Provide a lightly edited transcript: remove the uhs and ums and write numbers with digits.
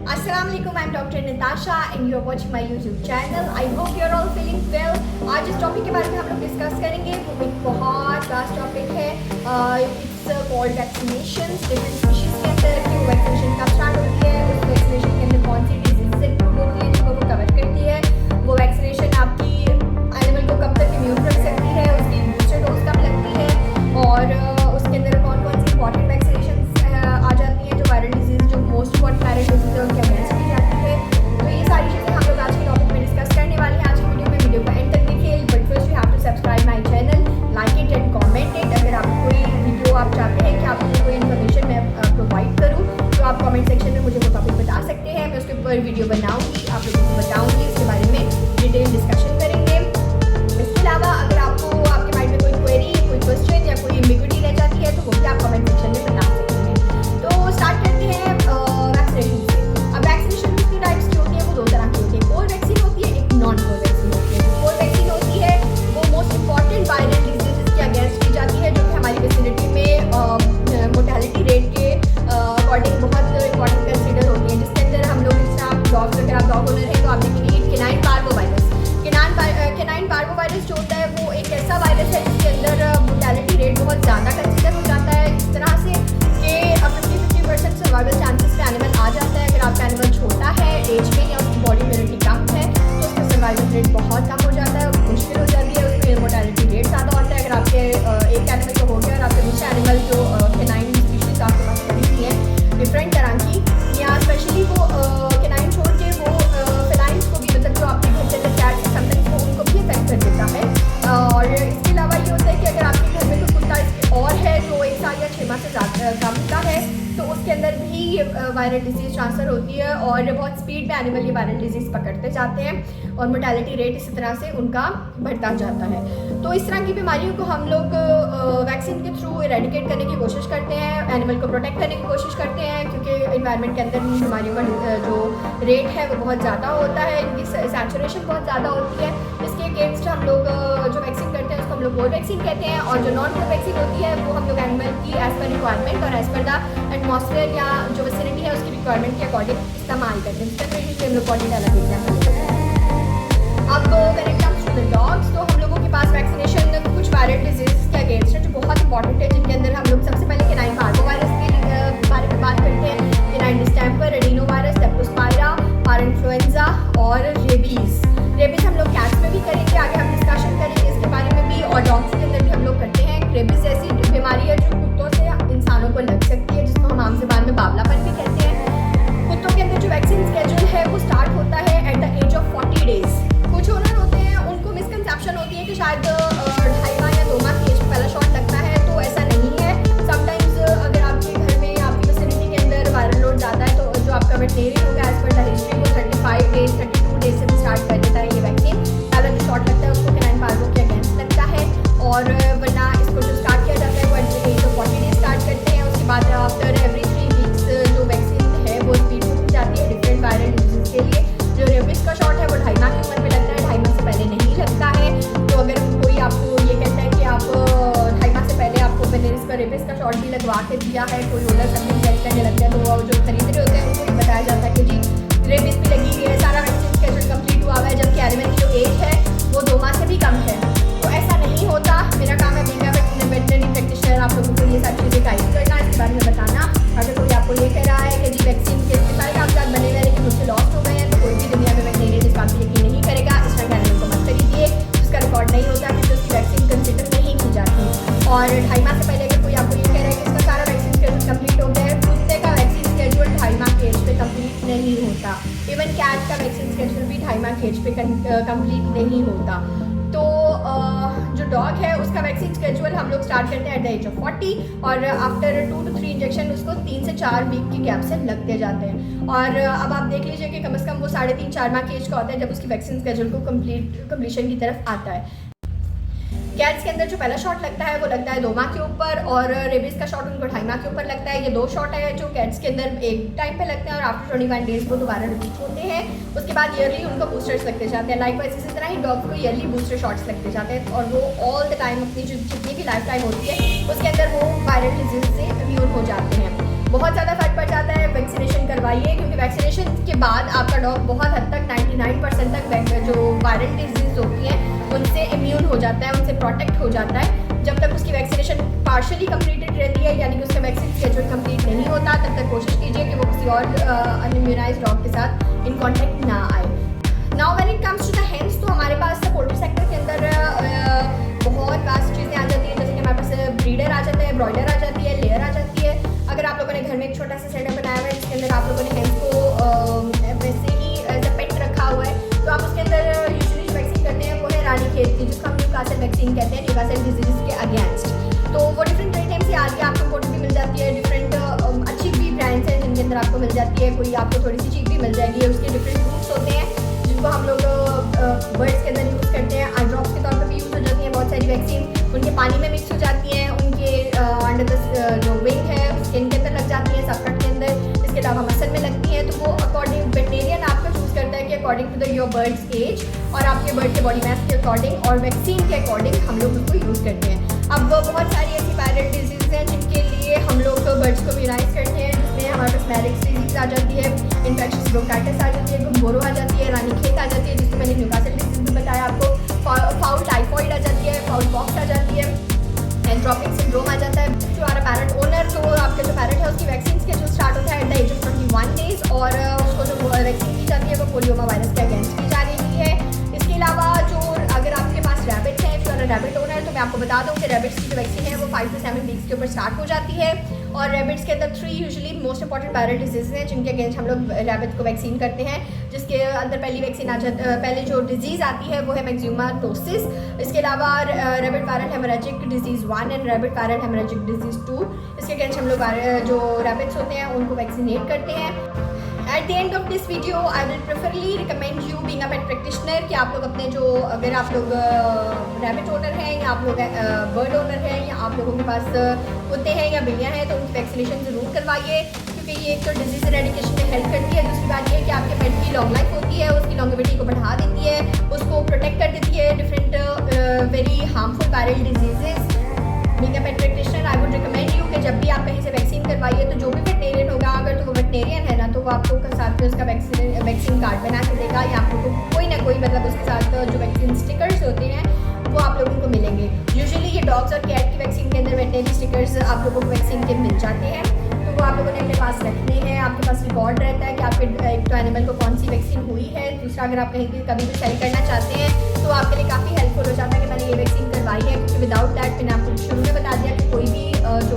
Assalamualaikum, I'm Dr. Natasha and you're watching my YouTube channel. I hope you're all feeling well. आज इस topic के बारे में हम लोग डिस्कस करेंगे। वो एक बहुत वास्ट टॉपिक है। It's called vaccination. Different species के अंदर की वैक्सीनेशन कब स्टार्ट होती है, उस वैक्सीनेशन के अंदर कौन सी डिजीज से इंक्लूड होती है जिनको वो कवर करती है, वो वैक्सीनेशन आपकी एनिमल को कब तक इम्यून रख सकती है, उसकी बूस्टर डोज कब लगती है और उसके अंदर कौन कौन सी इंपॉर्टेंट वैक्सीनेशन आ जाती हैं जो वायरल डिजीज, जो मोस्ट इंपॉर्टेंट वायरल डिजीज है उनके अगेंस्ट की जाती है। तो ये सारी चीज़ें हम लोग आज के टॉपिक में डिस्कस करने वाले हैं आज की वीडियो को एंड तक देखिए। But first you have to subscribe my channel, like it and comment it. अगर आप कोई वीडियो आप चाहते हैं कि आपको कोई इन्फॉर्मेशन मैं प्रोवाइड करूँ तो आप कमेंट सेक्शन में मुझे वो टॉपिक बता सकते हैं। मैं उसके ऊपर वीडियो बनाऊँगी, आप लोगों को बताऊँगी, उसके बारे में डिटेल डिस्कशन करेंगे। इसके अलावा अगर आपको आपके माइंड में कोई क्वेरी, कोई क्वेश्चन या कोई एम्बिग्यूटी रह जाती है तो वो भी आप कमेंट सेक्शन में बता सकते हैं। तो स्टार्ट करते हैं वैक्सीनेशन से। अब वैक्सीनेशन की टाइप्स जो होती है वो दो तरह की होती है। कोर वैक्सीन होती है, एक नॉन कोर वैक्सीन होती है। कोर वैक्सीन होती है वो मोस्ट इंपॉर्टेंट वायरल डिजीजेस के अगेंस्ट की जाती है जो कि हमारी विसिनिटी में मोर्टेलिटी रेट के अकॉर्डिंग बहुत इंपॉर्टेंट कंसिडर होती है। जिसके अंदर हम लोग जैसे आप डॉग, अगर आप डॉग ओनर हैं तो आप देखेंगे कि केनाइन पार्वोवायरस। केनाइन पार्वोवायरस जो होता है वो एक ऐसा वायरस है जिसके अंदर मोर्टेलिटी रेट बहुत ज़्यादा कंसिडर हो जाता है, इस तरह से कि 50% सर्वाइवल चांसेस पे एनिमल आ जाता है। अगर आपका एनिमल छोटा है एज में या उसकी बॉडी इम्यूनिटी कम है तो उसका सर्वाइवल रेट बहुत कम हो जाता है, मुश्किल हो जाती है, उसमें मोर्टेलिटी रेट ज़्यादा होता है। अगर आपके एक एनिमल को हो गया और आपके दूसरे एनिमल जो केनाइन स्पीशीज आपके पास खड़ी हुई है डिफरेंट तरह की, या स्पेशली वो केनाइन छोड़ के वो फेलाइंस को भी, मतलब जो आपके घर के अंदर कैट्स समटाइम्स वो उनको भी इफेक्ट कर देता है। और इसके अलावा ये होता है कि अगर आपके घर में कोई कुत्ता और है जो 1 साल या 6 माह से ज़्यादा कम का है तो उसके अंदर भी वायरल डिजीज़ ट्रांसफ़र होती है और बहुत स्पीड में एनिमल ये वायरल डिजीज़ पकड़ते जाते हैं और मोर्टेलिटी रेट इसी तरह से उनका बढ़ता जाता है। तो इस तरह की बीमारियों को हम लोग वैक्सीन के थ्रू इरेडिकेट करने की कोशिश करते हैं, एनिमल को प्रोटेक्ट करने की कोशिश करते हैं, क्योंकि इन्वायरमेंट के अंदर इन बीमारियों का जो रेट है वो बहुत ज़्यादा होता है, इनकी सैचुरेशन बहुत ज़्यादा होती है। इसके अगेंस्ट हम लोग जो वैक्सीन करते हैं उसको हम लोग कोर वैक्सीन कहते हैं और जो नॉन कोर वैक्सीन होती है वो हम लोग एनिमल की एज़ पर रिक्वायरमेंट और एज़ पर द एटमॉस्फेयर या जो विसिनिटी है उसकी रिक्वायरमेंट के अकॉर्डिंग इस्तेमाल करते हैं। इसका हम लोग क्वालिटी अलग एग्जाम्पल लेते हैं। अब when it comes to the dogs तो हम लोगों के पास वैक्सीनेशन कुछ वायरल डिजीज के अगेंस्ट है जो बहुत इंपॉर्टेंट है, जिनके अंदर हम लोग सबसे पहले केनाइन पार्वोवायरस के बारे में बात करते हैं। केनाइन डिस्टेंपर, एडिनोवायरस, लेप्टोस्पायरा, पाराइन्फ्लुएंजा और रेबीज हम लोग कैट्स में भी करेंगे, आगे हम डिस्कशन करेंगे इसके बारे में भी, और डॉग्स के अंदर भी हम लोग करते हैं। रेबीज ऐसी बीमारी है जो कुत्तों से इंसानों को लग सकती है, जिसको हम आम ज़बान में बावलापन भी कहते हैं। कुत्तों के अंदर जो वैक्सीन स्केड्यूल है वो स्टार्ट होता है at the age of 40 days. कुछ ओनर होते हैं उनको मिसकंसेप्शन होती है कि शायद 2.5 माह या 2 माह की एज में पहला शॉट लगता है, तो ऐसा नहीं है। समटाइम्स अगर आपके घर में आपकी विसिनिटी के अंदर वायरल लोड ज़्यादा है तो जो आपका वेटनेरियन होगा एज पर द हिस्ट्री वो 35 डेज 32 डेज से भी स्टार्ट कर देता है ये वैक्सीन। पहला जो शॉट लगता है उसको केनाइन पार्वो के अगेंस्ट लगता है और वरना इसको जो स्टार्ट किया जाता है वो at the age of 40 days start करते हैं। उसके बाद आफ्टर एवरी 3 वीक्स जो वैक्सीन है वो स्पीड होती जाती है डिफरेंट वायरल डिजीज के लिए। जो रेबीज का शॉट है वो 2.5 माह की उम्र में लगता है, 2.5 माह से पहले नहीं लगता है। तो अगर कोई आपको ये कहता है कि आप 2.5 माह से पहले आपको मैंने इसका रेबीज का शॉट भी लगवा के दिया है, कोई ओनर सबमिट चेक करने लगता है तो वो जो खरीद रहे होते हैं उनको ये बताया जाता है कि जी रेबीज भी लगी हुई है, सारा वैक्सीन स्केड्यूल कंप्लीट हुआ हुआ है, जबकि एनिमल की जो एज है वो 2 माह से भी कम है। तो ऐसा नहीं होता। मेरा काम है बींग वेटनरी प्रैक्टिशनर आप लोगों को ये सारी चीज़ें गाइड करना, इसके बारे में बताना। अगर कोई आपको ये कह रहा है कि जी वैक्सीन के सारे कागजात बने हुए लेकिन मुझसे लॉस्ट हो गए हैं तो कोई भी दुनिया में वेटनेरियन इस बात पर यकीन नहीं करेगा। इस तरह के एनिमल को मत खरीदिए जिसका रिकॉर्ड नहीं होता, क्योंकि उसकी वैक्सीन कंसिडर नहीं की जाती। और 2.5 माह से पहले अगर कोई आपको ये कह रहा है कि इसका सारा वैक्सीन स्केड्यूल कंप्लीट हो गया है, कुत्ते का वैक्सीन स्केड्यूल 2.5 माह के एज पे कंप्लीट नहीं होता। इवन कैट का वैक्सीन स्केड्यूल भी 2.5 माह के एज पे कंप्लीट नहीं होता। तो जो डॉग है उसका वैक्सीन स्केड्यूल हम लोग स्टार्ट करते हैं एट द एज ऑफ 40 और आफ्टर 2 to 3 इंजेक्शन उसको 3 से 4 वीक की गैप से लगते जाते हैं। और अब आप देख लीजिए कि कम से कम वो 3.5-4 माह की एज का होता है जब उसकी वैक्सीन स्केड्यूल को कंप्लीशन की तरफ आता है। कैट्स के अंदर जो पहला शॉट लगता है वो लगता है 2 माह के ऊपर और रेबीज का शॉट उनको 2.5 माह के ऊपर लगता है। ये 2 शॉट है जो कैट्स के अंदर एक टाइम पे लगते हैं और आफ्टर 21 डेज वो दोबारा रिपीट होते हैं। उसके बाद ईयरली उनको बूस्टर्स लगते जाते हैं। लाइकवाइज इसी तरह ही डॉग को ईयरली बूस्टर शॉट्स लगते जाते हैं और वो ऑल द टाइम अपनी जितनी भी लाइफ टाइम होती है उसके अंदर वो वायरल डिजीज से इम्यून हो जाते हैं। बहुत ज़्यादा फर्क पड़ जाता है वैक्सीनेशन करवाइए करवाइए, क्योंकि वैक्सीनेशन के बाद आपका डॉग बहुत हद तक 99% तक जो वायरल डिजीज होती हैं उनसे इम्यून हो जाता है, उनसे प्रोटेक्ट हो जाता है। जब तक उसकी वैक्सीनेशन पार्शली कंप्लीटेड रहती है, यानी कि उसका वैक्सीन शेड्यूल कंप्लीट नहीं होता, तब तक कोशिश कीजिए कि वो किसी और अनइम्यूनाइज्ड डॉग के साथ इन कॉन्टैक्ट ना आए। Now when it comes to the hens, तो हमारे पास पोल्ट्री सेक्टर के अंदर बहुत वास्ट चीज़ें आ जाती हैं, जैसे कि हमारे पास ब्रीडर आ जाता है, ब्रॉयलर आ जाती है, लेयर आ जाती है। अगर आप लोगों ने घर में एक छोटा सा सेटअप बनाया हुआ है जिसके अंदर आप लोगों ने हेंस को वैसे ही एज अ पेट रखा हुआ है, तो आप उसके अंदर यूजुअली जो वैक्सीन करते हैं वो है रानीखेत की, जिसको हम न्यूकासल वैक्सीन कहते हैं, न्यूकासल डिजीज के अगेंस्ट। तो वो डिफरेंट टाइम से आ रही है, आपको पोल्ट्री भी मिल जाती है, डिफरेंट अच्छी भी ब्रांड्स हैं जिनके अंदर आपको मिल जाती है, कोई आपको थोड़ी सी चीज़ भी मिल जाएगी। उसके डिफरेंट रूट्स होते हैं जिनको हम लोग बर्ड्स के अंदर यूज़ करते हैं, आई ड्रॉप्स के तौर पर भी यूज़ हो जाती हैं बहुत सारी वैक्सीन, उनके पानी में मिक्स हो जाती हैं, उनके अंडर द जो विंग है स्किन के अंदर लग जाती है, सफरट के अंदर, इसके अलावा मसल में लगती हैं। तो वो अकॉर्डिंग वेटनेरियन आपको चूज़ करता है कि according to the your birds age और आपके बर्ड के बॉडी मास के अकॉर्डिंग और वैक्सीन के अकॉर्डिंग हम लोग उसको यूज़ करते हैं। अब बहुत सारी ऐसी वायरल डिजीज़ हैं जिनके लिए हम लोग बर्ड्स को इम्यूनाइज करते हैं, जिसमें हमारे पास मैरिक्स डिजीज़ आ जाती है, इन्फेक्शस ब्रोंकाइटिस आ जाती है, गुम्बोरो आ जाती है, रानीखेत आ जाती है, जिसको मैंने न्यूकासल डिजीज़ भी बताया आपको, फाउल टाइफॉइड आ जाती है, फाउल पॉक्स आ जाती है, एंट्रोपिक सिंड्रोम आ जाता है। जो हमारा पैरेट ओनर, तो आपका जो पैरेट है उसकी वैक्सीन के जो स्टार्ट होता है at the age of 21 days, और उसको जो वैक्सीन की जाती है वो पोलियोमा वायरस के अगेंस्ट की जा रही है। इसके अलावा जो अगर आपके पास रैबिट्स हैं, फिर रैबिट ओनर, तो मैं आपको बता दूं कि रैबिट्स की जो वैक्सीन है वो 5 से 7 वीक्स के ऊपर स्टार्ट हो जाती है, और रैबिट्स के अंदर 3 usually most important viral disease हैं जिनके अगेंस्ट हम लोग रैबिट्स को वैक्सीन करते हैं, जिसके अंदर पहली वैक्सीन पहले जो डिजीज़ आती है वो है मैक्सिमाटोसिस। इसके अलावा rabbit viral haemorrhagic disease 1 and rabbit viral haemorrhagic disease 2, इसके अगेंस्ट हम लोग जो रैबिट्स होते हैं उनको वैक्सीनेट करते हैं। At the end of this video I will preferably recommend you being a pet practitioner कि आप लोग अपने जो, अगर आप लोग रैबिट ओनर हैं या आप लोग बर्ड ओनर हैं या आप लोगों के पास कुत्ते हैं या बिल्लियाँ हैं, तो उनकी वैक्सीनेशन ज़रूर करवाइए, क्योंकि ये एक तो डिजीज़ एरेडिकेशन में हेल्प करती है, दूसरी बात ये है कि आपके पेट की लॉन्ग लाइफ होती है, उसकी लॉन्गेविटी को बढ़ा देती है, उसको प्रोटेक्ट कर देती है different very harmful viral diseases. Being a pet practitioner I would recommend you कि जब भी आप कहीं से वैक्सीन करवाइए तो जो भी वेटनेरियन होगा, अगर तो वो वेटनेरियन है ना, तो वो आपको साथ में उसका वैक्सीन कार्ड बना के देगा, या आप लोगों को कोई ना कोई मतलब उसके साथ जो वैक्सीन स्टिकर्स होते हैं वो आप लोगों को मिलेंगे। यूजुअली ये डॉग्स और कैट की वैक्सीन के अंदर वेटनरी स्टिकर्स आप लोगों को वैक्सीन के मिल जाते हैं, तो वो आप लोगों ने अपने पास रखने हैं। आपके पास रिकॉर्ड रहता है कि आपके एक तो एनिमल को कौन सी वैक्सीन हुई है, दूसरा अगर आप कहीं कभी भी सेल करना चाहते हैं तो आपके लिए काफ़ी हेल्पफुल हो जाता है कि मैंने ये वैक्सीन करवाई है, क्योंकि विदाउट दैट मैंने आपको शुरू में बता दिया कि कोई भी जो